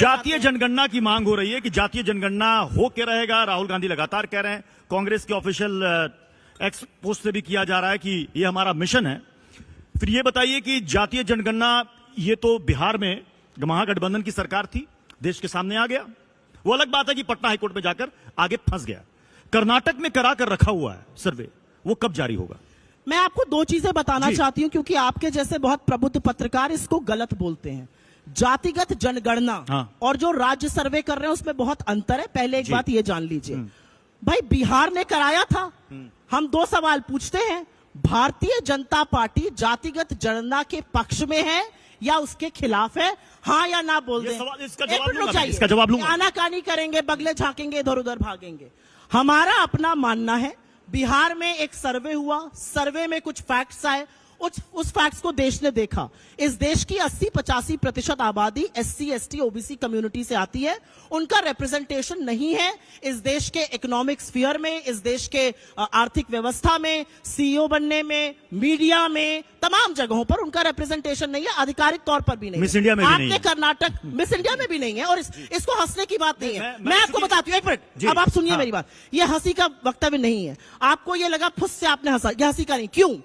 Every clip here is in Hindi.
जातीय जनगणना की मांग हो रही है कि जातीय जनगणना हो के रहेगा। राहुल गांधी लगातार कह रहे हैं, कांग्रेस के ऑफिशियल एक्स पोस्ट से भी किया जा रहा है कि ये हमारा मिशन है। फिर ये बताइए कि जातीय जनगणना, ये तो बिहार में महागठबंधन की सरकार थी, देश के सामने आ गया। वो अलग बात है कि पटना हाईकोर्ट में जाकर आगे फंस गया। कर्नाटक में करा कर रखा हुआ है सर्वे, वो कब जारी होगा? मैं आपको दो चीजें बताना चाहती हूं, क्योंकि आपके जैसे बहुत प्रबुद्ध पत्रकार इसको गलत बोलते हैं। जातिगत जनगणना और जो राज्य सर्वे कर रहे हैं उसमें बहुत अंतर है। पहले एक बात ये जान लीजिए, भाई बिहार ने कराया था। हम दो सवाल पूछते हैं, भारतीय जनता पार्टी जातिगत जनगणना के पक्ष में है या उसके खिलाफ है? हाँ या ना बोल दें। इसका जवाब लूंगा। आनाकानी करेंगे, बगले झांकेंगे, इधर उधर भागेंगे। हमारा अपना मानना है, बिहार में एक सर्वे हुआ, सर्वे में कुछ फैक्ट्स आए, उस फैक्ट्स को देश ने देखा। इस देश की 80-85% आबादी SC, ST, OBC कम्युनिटी से आती है। उनका रिप्रेजेंटेशन नहीं है इस देश के इकोनॉमिक स्फीयर में, इस देश के आर्थिक व्यवस्था में, CEO बनने में, मीडिया में, तमाम जगहों पर उनका रिप्रेजेंटेशन नहीं है, आधिकारिक तौर पर भी नहीं। मिस इंडिया में भी नहीं है। कर्नाटक मिस इंडिया में भी नहीं है, और इसको हंसने की बात नहीं है। मैं आपको बताती हूँ, एक मिनट, अब आप सुनिए मेरी बात। यह हंसी का वक्तव्य नहीं है। आपको यह लगा फुस से आपने हंसा, यह हंसी का नहीं। क्यों?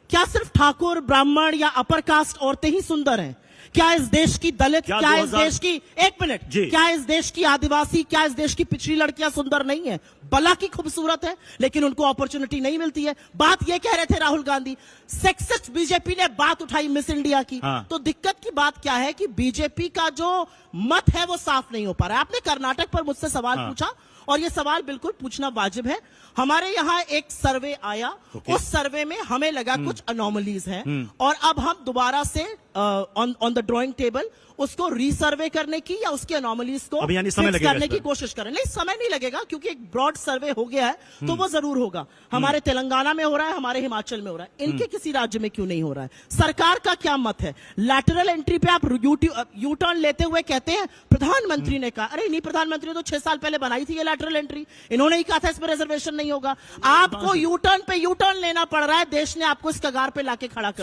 क्या सिर्फ ठाकुर, ब्राह्मण या अपर कास्ट औरतें ही सुंदर हैं? क्या इस देश की दलित, क्या इस देश की, एक मिनट, क्या इस देश की आदिवासी, क्या इस देश की पिछड़ी लड़कियां सुंदर नहीं है? भला की खूबसूरत है, लेकिन उनको अपॉर्चुनिटी नहीं मिलती है। बात ये कह रहे थे राहुल गांधी, सेक्सिस्ट बीजेपी ने बात उठाई मिस इंडिया की। तो दिक्कत की बात क्या है कि बीजेपी का जो मत है वो साफ नहीं हो पा रहा है। आपने कर्नाटक पर मुझसे सवाल पूछा, और ये सवाल बिल्कुल पूछना वाजिब है। हमारे यहाँ एक सर्वे आया, उस सर्वे में हमें लगा कुछ अनोमलीज हैं, और अब हम दोबारा से ऑन द ड्राइंग टेबल उसको रीसर्वे करने की या उसके अनोमलीज को करने की कोशिश करें। नहीं, समय नहीं लगेगा, क्योंकि एक ब्रॉड सर्वे हो गया है, तो वो जरूर होगा। हमारे तेलंगाना में हो रहा है, हमारे हिमाचल में हो रहा है, इनके किसी राज्य में क्यों नहीं हो रहा है? सरकार का क्या मत है? लैटरल एंट्री पे आप यू टर्न लेते हुए कहते हैं प्रधानमंत्री ने कहा। अरे नहीं, प्रधानमंत्री ने तो 6 साल पहले बनाई थी ये लैटरल एंट्री, इन्होंने ही कहा था इसमें रिजर्वेशन नहीं होगा। आपको यू टर्न पे यू टर्न लेना पड़ रहा है, देश ने आपको इस कगार पे लाके खड़ा कर